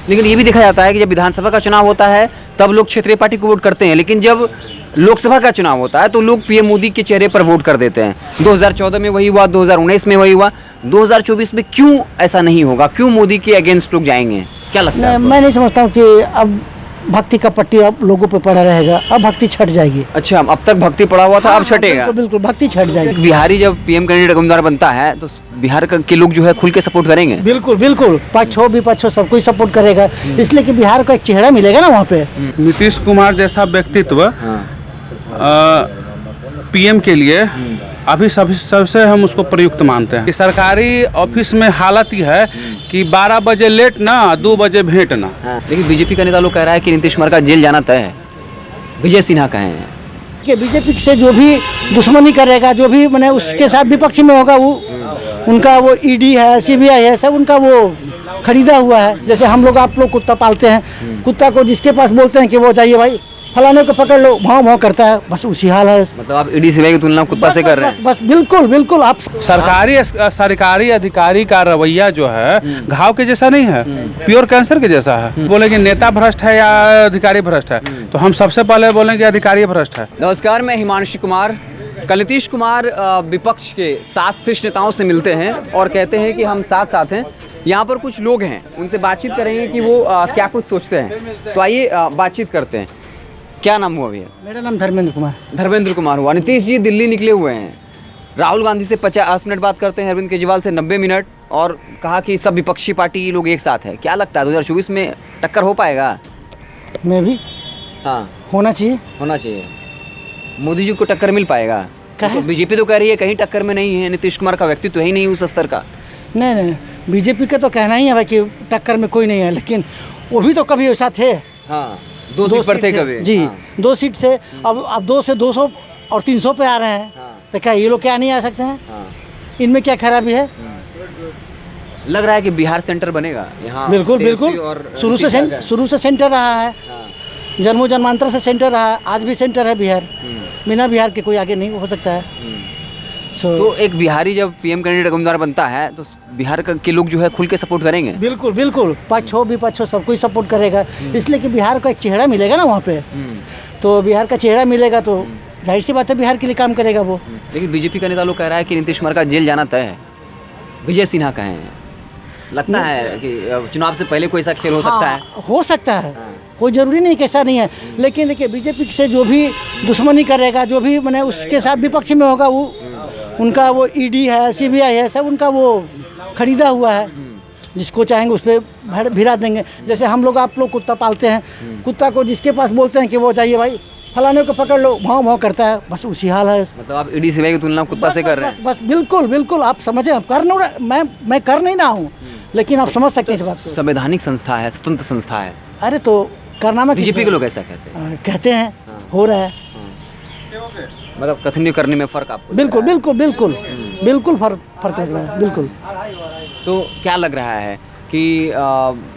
लेकिन ये भी देखा जाता है कि जब विधानसभा का चुनाव होता है तब लोग क्षेत्रीय पार्टी को वोट करते हैं, लेकिन जब लोकसभा का चुनाव होता है तो लोग पीएम मोदी के चेहरे पर वोट कर देते हैं। 2014 में वही हुआ, 2019 में वही हुआ, 2024 में क्यों ऐसा नहीं होगा? क्यों मोदी के अगेंस्ट लोग जाएंगे? क्या लगता है? मैं नहीं समझता हूँ कि अब भक्ति का पट्टी अब लोगों पे पड़ा रहेगा, अब भक्ति छट जाएगी। अच्छा, अब तक भक्ति पड़ा हुआ था, अब छटेगा? बिल्कुल बिल्कुल, भक्ति छट जाएगी। बिहारी जब पीएम कैंडिडेट उम्मीदवार बनता है तो बिहार के लोग जो है खुल के सपोर्ट करेंगे। बिल्कुल बिल्कुल, पक्ष हो विपक्ष हो सब कोई सपोर्ट करेगा, इसलिए कि बिहार का एक चेहरा मिलेगा ना वहाँ पे। नीतीश कुमार जैसा व्यक्तित्व पीएम के लिए अभी सबसे हम उसको प्रयुक्त मानते हैं। सरकारी ऑफिस में हालत ही है कि 12 बजे लेट ना 2 बजे भेंट ना। लेकिन बीजेपी का नेता लोग कह रहा है कि नीतीश कुमार का जेल जाना तय है। विजय सिन्हा कहे हैं कि बीजेपी से जो भी दुश्मनी करेगा, जो भी मैंने उसके साथ विपक्ष में होगा, वो उनका वो ईडी है, सीबीआई है, सब उनका वो खरीदा हुआ है। जैसे हम लोग आप लोग कुत्ता पालते हैं, कुत्ता को जिसके पास बोलते हैं कि वो जाइए भाई फलाने को पकड़ लो, भाव भाव करता है, बस उसी हाल है। मतलब आप ईडी सीबीआई की तुलना कुत्ता से कर रहे हैं? बस बिल्कुल बिल्कुल। आप सरकारी अधिकारी का रवैया जो है घाव के जैसा नहीं है, प्योर कैंसर के जैसा है। बोलेंगे नेता भ्रष्ट है या अधिकारी भ्रष्ट है, तो हम सबसे पहले बोलेंगे अधिकारी भ्रष्ट है। नमस्कार, मैं हिमांशु कुमार। कल नीतीश कुमार विपक्ष के 7 शीर्ष नेताओं से मिलते हैं और कहते हैं कि हम साथ साथ हैं। यहाँ पर कुछ लोग हैं, उनसे बातचीत करेंगे कि वो क्या कुछ सोचते हैं। तो आइए बातचीत करते हैं। क्या नाम हुआ भैया? मेरा नाम धर्मेंद्र कुमार। धर्मेंद्र कुमार हुआ। नीतीश जी दिल्ली निकले हुए हैं, राहुल गांधी से 50 मिनट बात करते हैं, अरविंद केजरीवाल से 90 मिनट, और कहा कि सब विपक्षी पार्टी लोग एक साथ है। क्या लगता है 2024 में टक्कर हो पाएगा? मैं भी हाँ, होना चाहिए। होना चाहिए। मोदी जी को टक्कर मिल पाएगा? कहा? बीजेपी तो कह रही है कहीं टक्कर में नहीं है, नीतीश कुमार का व्यक्तित्व ही नहीं उस स्तर का। नहीं, बीजेपी का तो कहना ही है भाई कि टक्कर में कोई नहीं है, लेकिन वो भी तो कभी ऐसा थे। हाँ, 2 सीट पर थे कभी जी। हाँ। 2 सीट से अब 2 से 200 और 300 पे आ रहे हैं। हाँ। तो क्या ये लोग क्या नहीं आ सकते हैं? हाँ। इनमें क्या खराबी है? लग रहा है कि बिहार सेंटर बनेगा यहाँ। बिल्कुल बिल्कुल, और शुरू से सेंटर रहा है, जन्मों जन्मांतर से सेंटर रहा है, आज भी सेंटर है बिहार। बिना बिहार के कोई आगे नहीं हो सकता है। तो एक बिहारी जब पीएम कैंडिडेट उम्मीदवार बनता है तो बिहार के लोग जो है खुल के सपोर्ट करेंगे। बिल्कुल बिल्कुल, पक्ष हो विपक्ष हो सब कोई सपोर्ट करेगा, इसलिए कि बिहार का एक चेहरा मिलेगा ना वहाँ पे। तो बिहार का चेहरा मिलेगा तो जाहिर सी बात है बिहार के लिए काम करेगा वो। लेकिन बीजेपी का नेता लोग कह रहा है कि नीतीश कुमार का जेल जाना तय है। विजय सिन्हा कहे हैं। लगता है कि चुनाव से पहले कोई ऐसा खेल हो सकता है? हो सकता है, कोई ज़रूरी नहीं कि ऐसा नहीं है, लेकिन देखिए बीजेपी से जो भी दुश्मनी करेगा, जो भी मैंने उसके साथ विपक्ष में होगा, वो उनका वो ईडी है, सीबीआई है, सब उनका वो खरीदा हुआ है। जिसको चाहेंगे उस पर भिड़ा देंगे। जैसे हम लोग आप लोग कुत्ता पालते हैं, कुत्ता को जिसके पास बोलते हैं कि वो जाइए भाई फलाने को पकड़ लो, भाव भाव करता है, बस उसी हाल है। मतलब आप ईडी सीबीआई की तुलना कुत्ता से कर रहे हैं? बस बिल्कुल बिल्कुल, आप समझे। मैं कर नहीं रहा हूँ, लेकिन आप समझ सकते हैं इस बात को। संवैधानिक संस्था है, स्वतंत्र संस्था है। अरे तो करना में बीजेपी के लोग ऐसा कहते हैं। हो रहा है। मतलब कथनी करने में फर्क आपको? बिल्कुल बिल्कुल बिल्कुल बिल्कुल फर्क लग रहा है, बिल्कुल। तो क्या लग रहा है कि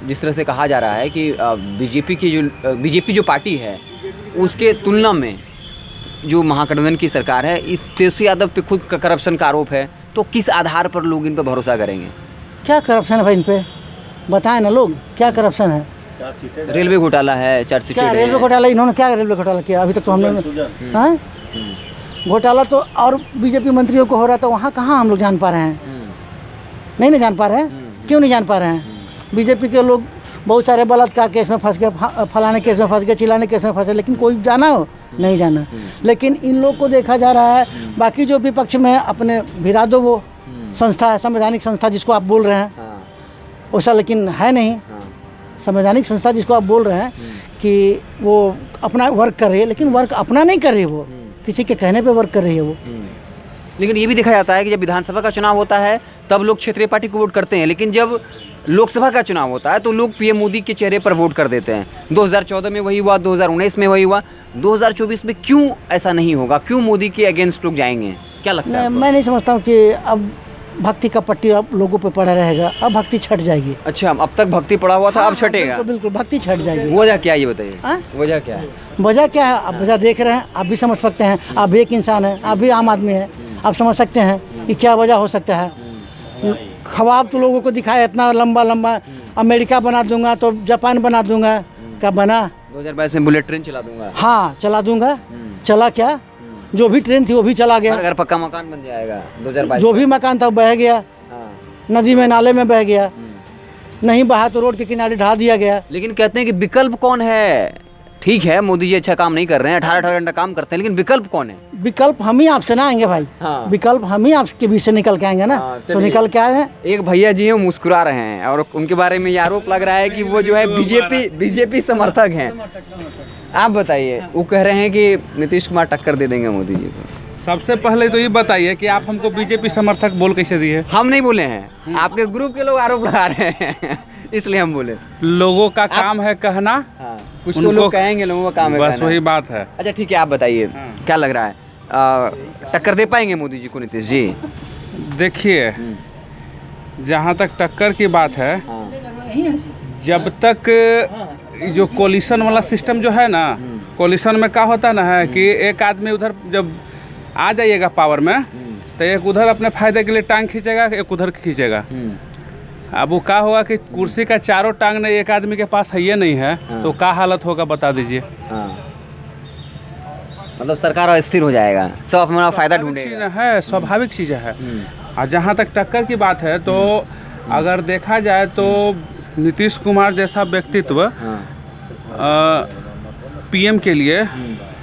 जिस तरह से कहा जा रहा है कि बीजेपी जो पार्टी है उसके तुलना में जो महागठबंधन की सरकार है, इस तेजस्वी यादव पे खुद करप्शन का आरोप है, तो किस आधार पर लोग इन पर भरोसा करेंगे? क्या करप्शन है भाई इन पे? बताएं ना लोग, क्या करप्शन है? रेलवे घोटाला है, 4 सीटें। क्या रेलवे घोटाला? इन्होंने क्या रेलवे घोटाला किया अभी तक? तो हमने हाँ घोटाला तो और बीजेपी मंत्रियों को हो रहा था, वहाँ कहाँ हम लोग जान पा रहे हैं? नहीं ना जान पा रहे हैं। क्यों नहीं जान पा रहे हैं? बीजेपी के लोग बहुत सारे बलात्कार केस में फंस गए, फलाने केस में फंस गए, चिल्लाने केस में फंसे, लेकिन कोई जाना हो नहीं जाना। लेकिन इन लोग को देखा जा रहा है, बाकी जो विपक्ष में अपने भिड़ा दो वो संस्था है, संवैधानिक संस्था जिसको आप बोल रहे हैं वैसा, लेकिन है नहीं। संवैधानिक संस्था जिसको आप बोल रहे हैं कि वो अपना वर्क कर रही है, लेकिन वर्क अपना नहीं कर रही है, वो किसी के कहने पे वर्क कर रही है वो। लेकिन ये भी देखा जाता है कि जब विधानसभा का चुनाव होता है तब लोग क्षेत्रीय पार्टी को वोट करते हैं, लेकिन जब लोकसभा का चुनाव होता है तो लोग पीएम मोदी के चेहरे पर वोट कर देते हैं। 2014 में वही हुआ, 2019 में वही हुआ, 2024 में क्यों ऐसा नहीं होगा? क्यों मोदी के अगेंस्ट लोग जाएंगे? क्या लगता है? मैं नहीं समझता हूँ कि अब भक्ति का पट्टी अब लोगों पे पड़ा रहेगा, अब भक्ति छट जाएगी। अच्छा, अब तक भक्ति पड़ा हुआ था, अब छटेगा? बिल्कुल बिल्कुल, भक्ति छट जाएगी। वजह क्या है ये बताइए? वजह क्या है? वजह क्या है? आप वजह देख रहे हैं, आप भी समझ सकते हैं, आप भी एक इंसान हैं, आप भी आम आदमी हैं, आप समझ सकते हैं कि क्या वजह हो सकता है। ख्वाब तो लोगों को दिखाया इतना लंबा लंबा, अमेरिका बना दूंगा तो जापान बना दूंगा, क्या बना? 2022 में बुलेट ट्रेन चला दूंगा, हाँ चला दूंगा, चला क्या? जो भी ट्रेन थी वो भी चला गया, अगर पक्का मकान बन जाएगा 2022 जो भी मकान था वो बह गया, हाँ। नदी में नाले में बह गया, नहीं बहा तो रोड के किनारे ढा दिया गया। लेकिन कहते हैं कि विकल्प कौन है? ठीक है, मोदी जी अच्छा काम नहीं कर रहे हैं, 18 घंटा काम करते हैं, लेकिन विकल्प कौन है? विकल्प हम ही आपसे ना आएंगे भाई, हाँ। विकल्प हम ही आपके बीच से निकल के आएंगे ना। हाँ, तो निकल के आए हैं। एक भैया जी हैं, वो मुस्कुरा रहे हैं और उनके बारे में ये आरोप लग रहा है कि वो जो है बीजेपी समर्थक हैं। आप बताइए, वो कह रहे हैं कि नीतीश कुमार टक्कर दे देंगे मोदी जी को। सबसे पहले तो ये बताइए कि आप हमको बीजेपी समर्थक बोल कैसे दिए? हम नहीं बोले हैं, आपके ग्रुप के लोग आरोप लगा रहे हैं इसलिए हम बोले। लोगों का काम है कहना, हाँ, कुछ तो लोग कहेंगे, लोगों का काम है बस कहना। वही बात है। अच्छा ठीक है, आप बताइए क्या लग रहा है, टक्कर दे पाएंगे मोदी जी को नीतीश जी? देखिए, जहाँ तक टक्कर की बात है, हाँ। जब तक जो कोलिशन वाला सिस्टम जो है ना, कोलिशन में क्या होता ना है कि एक आदमी उधर जब आ जाइएगा पावर में, तो एक उधर अपने फायदे के लिए टांग खींचेगा, एक उधर खींचेगा। अब वो क्या होगा कि कुर्सी का चारों टांग ने एक आदमी के पास है, ये नहीं है, तो क्या हालत होगा बता दीजिए। हाँ। मतलब सरकार अस्थिर हो जाएगा, सब अपना फायदा ढूंढेगा। है, स्वाभाविक चीज़ है। और जहाँ तक टक्कर की बात है, तो अगर देखा जाए तो नीतीश कुमार जैसा व्यक्तित्व पीएम के लिए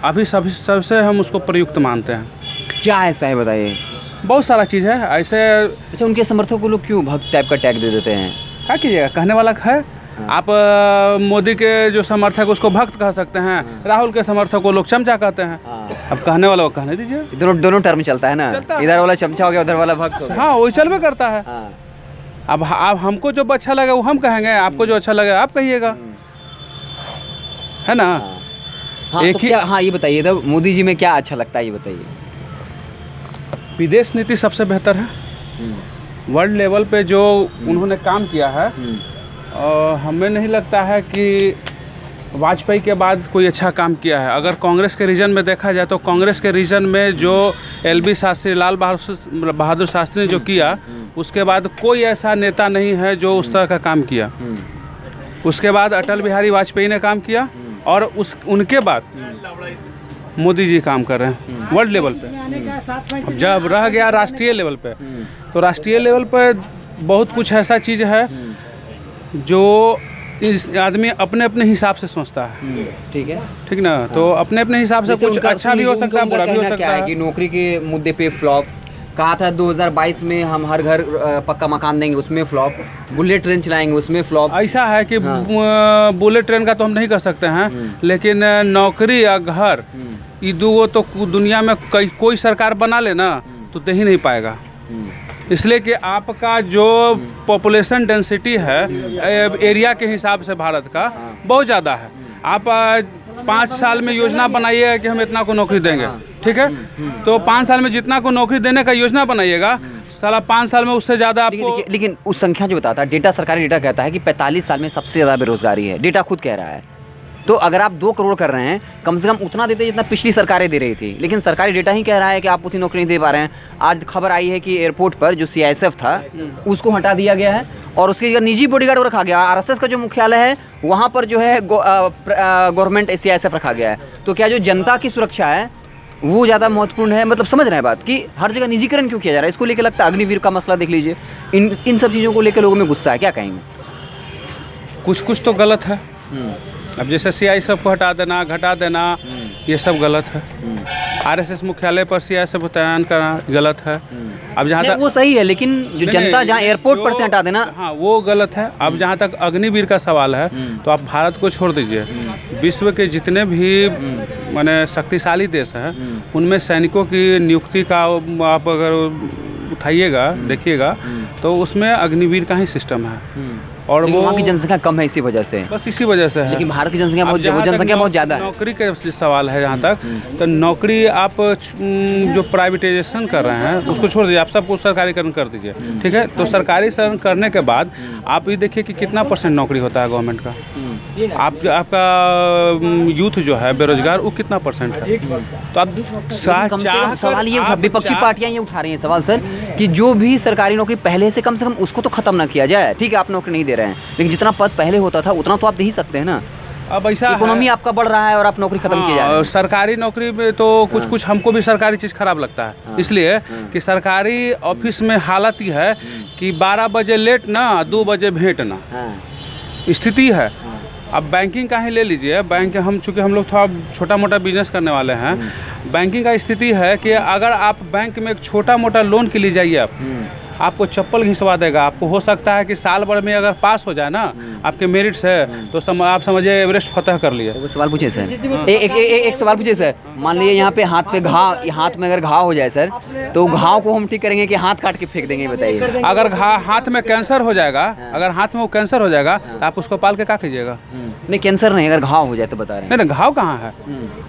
अभी सबसे हम उसको प्रयुक्त मानते हैं। क्या ऐसा है बताइए? बहुत सारा चीज़ है ऐसे। अच्छा, उनके समर्थकों को लोग क्यों भक्त टाइप का टैग दे देते हैं? क्या कीजिएगा, कहने वाला है। आप मोदी के जो समर्थक उसको भक्त कह सकते हैं, राहुल के समर्थक को लोग चमचा कहते हैं। अब कहने वाला को कहने दीजिए। दोनों टर्म चलता है ना, इधर वाला चमचा हो गया, उधर वाला भक्त हो गया। हाँ, वही चलवे करता है। हाँ। अब हमको जो अच्छा लगे वो हम कहेंगे, आपको जो अच्छा लगे आप कहिएगा, है ना। हाँ, एक तो ही क्या, हाँ ये बताइए, तो मोदी जी में क्या अच्छा लगता है ये बताइए? विदेश नीति सबसे बेहतर है। वर्ल्ड लेवल पे जो उन्होंने काम किया है, हमें नहीं लगता है कि वाजपेयी के बाद कोई अच्छा काम किया है। अगर कांग्रेस के रीजन में देखा जाए तो कांग्रेस के रीजन में जो LB शास्त्री, लाल बहादुर शास्त्री ने जो किया, उसके बाद कोई ऐसा नेता नहीं है जो उस तरह का काम किया। उसके बाद अटल बिहारी वाजपेयी ने काम किया, और उनके बाद मोदी जी काम कर रहे हैं वर्ल्ड लेवल पे। अब जब रह गया राष्ट्रीय लेवल पे, तो राष्ट्रीय लेवल पे बहुत कुछ ऐसा चीज़ है जो इस आदमी अपने अपने हिसाब से समझता है। ठीक है, ठीक ना। तो अपने अपने हिसाब से कुछ अच्छा भी हो सकता है, बुरा भी हो सकता है। कि नौकरी के मुद्दे पे फ्लॉप कहा था 2022 में, हम हर घर पक्का मकान देंगे, उसमें फ्लॉप। बुलेट ट्रेन चलाएंगे, उसमें फ्लॉप। ऐसा है कि बुलेट ट्रेन का तो हम नहीं कर सकते हैं, लेकिन नौकरी या घर, ये दो तो दुनिया में कोई सरकार बना ले ना तो दे ही नहीं पाएगा। इसलिए कि आपका जो पॉपुलेशन डेंसिटी है एरिया के हिसाब से भारत का बहुत ज़्यादा है। आप 5 साल में योजना बनाइए कि हम इतना को नौकरी देंगे, ठीक है। तो 5 साल में जितना को नौकरी देने का योजना बनाइएगा, साला 5 साल में उससे ज़्यादा आपको। लेकिन उस संख्या जो बताता है डेटा, सरकारी डेटा कहता है कि 45 साल में सबसे ज़्यादा बेरोजगारी है, डेटा खुद कह रहा है। तो अगर आप 2 करोड़ कर रहे हैं, कम से कम उतना देते जितना पिछली सरकारें दे रही थी, लेकिन सरकारी डेटा ही कह रहा है कि आप उतनी नौकरी नहीं दे पा रहे हैं। आज खबर आई है कि एयरपोर्ट पर जो CISF था उसको हटा दिया गया है, और उसके जगह निजी बॉडीगार्ड रखा गया। RSS का जो मुख्यालय है वहाँ पर जो है गवर्नमेंट CISF रखा गया है। तो क्या जो जनता की सुरक्षा है वो ज़्यादा महत्वपूर्ण है? मतलब समझ रहे हैं बात कि हर जगह निजीकरण क्यों किया जा रहा है? इसको लेकर लगता है अग्निवीर का मसला देख लीजिए, इन सब चीज़ों को लेकर लोगों में गुस्सा है, क्या कहेंगे? कुछ तो गलत है। अब जैसे CISF को हटा देना, घटा देना, ये सब गलत है। RSS मुख्यालय पर CISF तैनात करना गलत है। अब जहाँ तक वो सही है, लेकिन जो जनता जहाँ एयरपोर्ट पर से हटा देना, हाँ वो गलत है। अब जहाँ तक अग्निवीर का सवाल है, तो आप भारत को छोड़ दीजिए, विश्व के जितने भी माने शक्तिशाली देश हैं उनमें सैनिकों की नियुक्ति का आप अगर उठाइएगा, देखिएगा, तो उसमें अग्निवीर का ही सिस्टम है। और वो वहाँ की जनसंख्या कम है इसी वजह से, बस इसी वजह से है। लेकिन भारत की जनसंख्या बहुत ज़्यादा है। नौकरी का सवाल है जहाँ तक, तो नौकरी आप जो प्राइवेटाइजेशन कर रहे हैं उसको छोड़ दीजिए, आप सब कुछ सरकारीकरण कर दीजिए, ठीक है। तो सरकारीकरण करने के बाद आप ये देखिए कि कितना % नौकरी होता है गवर्नमेंट का। आपका यूथ जो है बेरोजगार, वो कितना % है? तो आप सवाल ये विपक्षी पार्टियां ये उठा रही हैं सवाल सर कि जो भी सरकारी नौकरी पहले से कम उसको तो ख़त्म ना किया जाए। ठीक है, आप नौकरी नहीं दे रहे हैं, लेकिन जितना पद पहले होता था उतना तो आप दे ही सकते हैं ना। अब ऐसा इकोनॉमी आपका बढ़ रहा है और आप नौकरी खत्म किए जा रहे हैं। सरकारी नौकरी में तो कुछ हमको भी सरकारी चीज़ खराब लगता है, इसलिए कि सरकारी ऑफिस में हालत ही है कि 12 बजे लेट ना 2 बजे भेंट ना स्थिति है। अब बैंकिंग का ही ले लीजिए, बैंक चूँकि हम लोग थोड़ा छोटा मोटा बिजनेस करने वाले हैं, बैंकिंग का स्थिति है कि अगर आप बैंक में एक छोटा मोटा लोन के लिए जाइए आपको चप्पल घिसवा देगा। आपको हो सकता है कि साल भर में अगर पास हो जाए ना आपके मेरिट से तो आप समझिए एवरेस्ट फतह कर लिए। तो सवाल पूछे सर, एक सवाल पूछे सर, मान लीजिए यहाँ पे हाथ में अगर घाव हो जाए सर, तो घाव को हम ठीक करेंगे कि हाथ काट के फेंक देंगे, बताइए। अगर हाथ में कैंसर हो जाएगा, अगर हाथ में वो कैंसर हो जाएगा तो आप उसको पाल के क्या कीजिएगा? नहीं, कैंसर नहीं, अगर घाव हो जाए तो बता रहे हैं। नहीं, घाव कहाँ है?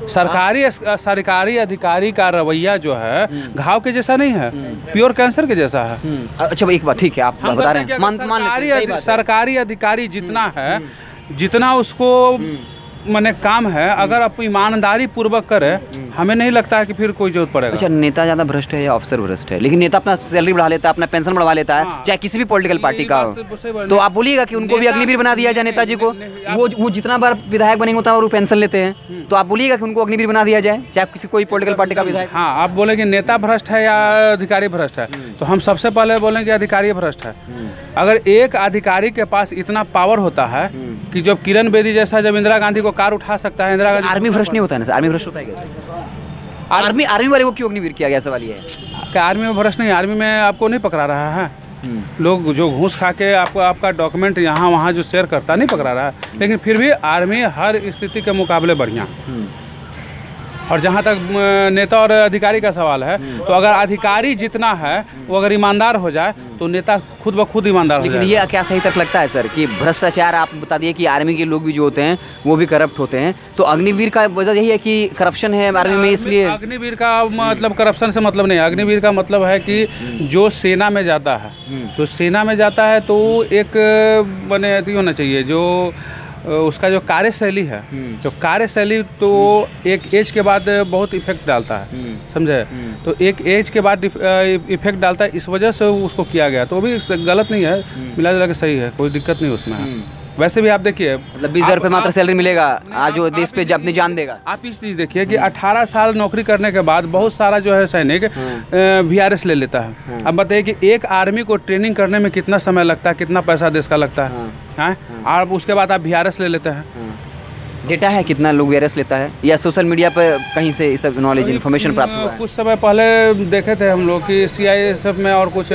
सरकारी अधिकारी का रवैया जो है घाव के जैसा नहीं है, प्योर कैंसर के जैसा है। अच्छा, एक बात ठीक है, आप बता रहे हैं, मान सरकारी अधिकारी जितना है, जितना उसको माने काम है, अगर आप ईमानदारी पूर्वक करे, हमें नहीं लगता है कि फिर कोई जरूरत पड़ेगा। अच्छा, नेता ज़्यादा भ्रष्ट है या अफसर भ्रष्ट है? लेकिन नेता अपना सैलरी बढ़ा लेता है, अपना पेंशन बढ़वा लेता है, चाहे किसी भी पॉलिटिकल पार्टी का हो, तो आप बोलिएगा कि उनको भी अग्निवीर बना दिया जाए नेताजी को? वो जितना बार विधायक बनेंगे उतना वो पेंशन लेते हैं, तो आप बोलिएगा कि उनको अग्निवीर बना दिया जाए, चाहे किसी कोई पॉलिटिकल पार्टी का विधायक। हाँ, आप बोलेंगे नेता भ्रष्ट है या अधिकारी भ्रष्ट है, तो हम सबसे पहले बोलेंगे अधिकारी भ्रष्ट है। अगर एक अधिकारी के पास इतना पावर होता है कि जब किरण बेदी जैसा जब इंदिरा गांधी को कार उठा सकता है, इंदिरा गांधी। आर्मी भ्रष्ट नहीं होता है ना सर? आर्मी भ्रष्ट होता है कैसे? आर्मी वाले को क्यों अग्निवीर किया गया, सवाल ये है। क्या आर्मी में भ्रष्ट नहीं? आर्मी में आपको नहीं पकड़ा रहा है, लोग जो घूस खा के आपका डॉक्यूमेंट यहाँ वहाँ जो शेयर करता नहीं पकड़ा रहा है, लेकिन फिर भी आर्मी हर स्थिति के मुकाबले बढ़िया। और जहाँ तक नेता और अधिकारी का सवाल है, तो अगर अधिकारी जितना है वो अगर ईमानदार हो जाए तो नेता खुद ब खुद ईमानदार हो जाए। लेकिन ये क्या सही तक लगता है सर कि भ्रष्टाचार, आप बता दिए कि आर्मी के लोग भी जो होते हैं वो भी करप्ट होते हैं, तो अग्निवीर का वजह यही है कि करप्शन है आर्मी में, इसलिए? अग्निवीर का मतलब करप्शन से मतलब नहीं है। अग्निवीर का मतलब है कि जो सेना में जाता है, तो सेना में जाता है तो एक बने होना चाहिए, जो उसका जो कार्यशैली है, जो कार्यशैली तो एक एज के बाद बहुत इफेक्ट डालता है, समझे? तो एक एज के बाद इफेक्ट डालता है, इस वजह से उसको किया गया, तो वो भी गलत नहीं है, मिला जुला के सही है, कोई दिक्कत नहीं उसमें है। वैसे भी आप देखिए, मतलब 20,000 रुपये मात्र सैलरी मिलेगा, आज जो देश पे अपनी जान देगा। आप इस चीज़ देखिए कि 18 साल नौकरी करने के बाद बहुत सारा जो है सैनिक VRS ले लेता है। अब बताइए कि एक आर्मी को ट्रेनिंग करने में कितना समय लगता है, कितना पैसा देश का लगता है, और उसके बाद आप VRS ले लेते हैं। डेटा है कितना लोग VRS लेता है, या सोशल मीडिया पर कहीं से ये सब नॉलेज इन्फॉर्मेशन प्राप्त हुआ है? कुछ समय पहले देखे थे हम लोग कि CISF में और कुछ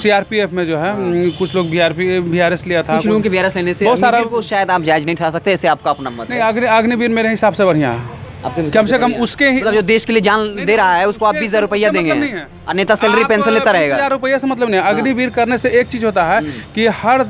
CRPF में जो है कुछ लोग VRS लिया था। कुछ लोगों के VRS लेने से बहुत सारा को शायद आप जायज नहीं ठहरा सकते, ऐसे आपका अपना मत नहीं। अग्निवीर मेरे हिसाब से बढ़िया है, कम से कम उसके ही, मतलब जो देश के लिए जान दे रहा है उसको आप 20,000 रुपया देंगे, और नेता सैलरी पेंशन लेता रहेगा। 20,000 रुपया से मतलब नहीं है। अग्निवीर करने से एक चीज़ होता है कि हर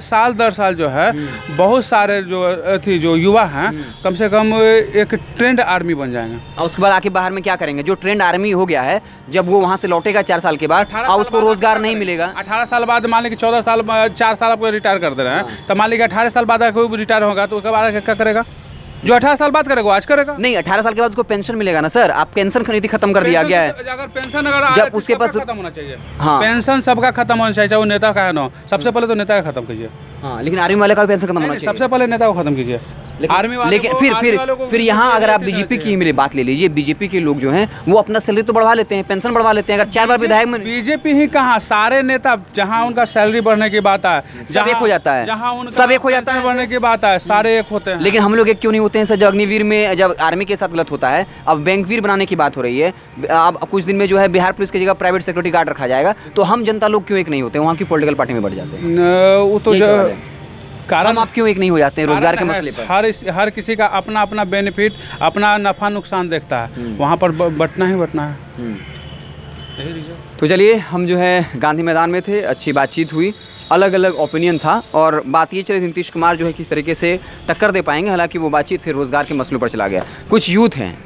साल दर साल जो है बहुत सारे जो युवा हैं कम से कम एक ट्रेंड आर्मी बन जाएंगे, और उसके बाद आके बाहर में क्या करेंगे? जो ट्रेंड आर्मी हो गया है, जब वो वहाँ से लौटेगा 4 साल के बाद और उसको रोजगार नहीं मिलेगा, 18 साल बाद मान लीजिए 14 साल 4 साल आपको रिटायर कर दे रहे हैं, तो मान लीजिए 18 साल बाद कोई रिटायर होगा तो उसके बाद क्या करेगा? जो 18 साल बाद करेगा आज करेगा नहीं। 18 साल के बाद उसको पेंशन मिलेगा ना सर? आप पेंशन नीति खत्म कर दिया गया है। अगर पेंशन जब उसके पास खत्म होना चाहिए, हाँ, पेंशन सबका खत्म होना चाहिए, चाहे वो नेता का है ना, सबसे पहले तो नेता का खत्म कीजिए। हाँ, लेकिन आर्मी वाले का पेंशन खत्म होना चाहिए, सबसे पहले नेता को खत्म कीजिए। लेकिन फिर यहाँ अगर आप बीजेपी की मेरी बात ले लीजिए, बीजेपी के लोग जो हैं वो अपना सैलरी तो बढ़वा लेते हैं, पेंशन बढ़वा लेते हैं। अगर 4 बार विधायक में बीजेपी ही कहाँ, सारे नेता जहाँ उनका सैलरी बढ़ने की बात है, सब एक हो जाता है, सब एक हो जाता है, बढ़ने की बात है, सारे एक होते हैं। लेकिन हम लोग एक क्यों नहीं होते हैं सर? जब अग्निवीर में, जब आर्मी के साथ गलत होता है, अब बैंकवीर बनाने की बात हो रही है, अब कुछ दिन में जो है बिहार पुलिस की जगह प्राइवेट सिक्योरिटी गार्ड रखा जाएगा, तो हम जनता लोग क्यों एक नहीं होते? वहाँ की पॉलिटिकल पार्टी में बढ़ जाते हैं, वो तो कारण आप क्यों एक नहीं हो जाते हैं रोजगार के मसले पर? हर किसी का अपना अपना बेनिफिट, अपना नफा नुकसान देखता है, वहाँ पर बटना ही बटना है। तो चलिए, हम जो है गांधी मैदान में थे, अच्छी बातचीत हुई, अलग अलग ओपिनियन था, और बात ये चली नीतीश कुमार जो है किस तरीके से टक्कर दे पाएंगे। हालांकि वो बातचीत फिर रोजगार के मसलों पर चला गया। कुछ यूथ हैं,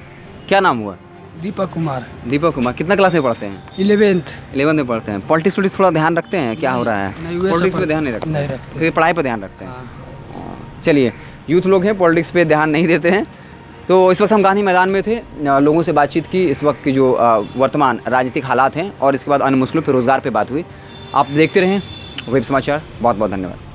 क्या नाम हुआ? दीपक कुमार। दीपक कुमार कितना क्लास में पढ़ते हैं? 11th में पढ़ते हैं। पॉलिटिक्स थोड़ा ध्यान रखते हैं, क्या हो रहा है? पॉलिटिक्स पे ध्यान नहीं रखते, फिर पढ़ाई पर ध्यान रखते हैं। चलिए, यूथ लोग हैं, पॉलिटिक्स पे ध्यान नहीं देते हैं, तो इस वक्त हम गांधी मैदान में थे, लोगों से बातचीत की, इस वक्त की जो वर्तमान राजनीतिक हालात हैं और इसके बाद अन्य मसलों पर, रोज़गार पे बात हुई। आप देखते रहें वेब समाचार। बहुत बहुत धन्यवाद।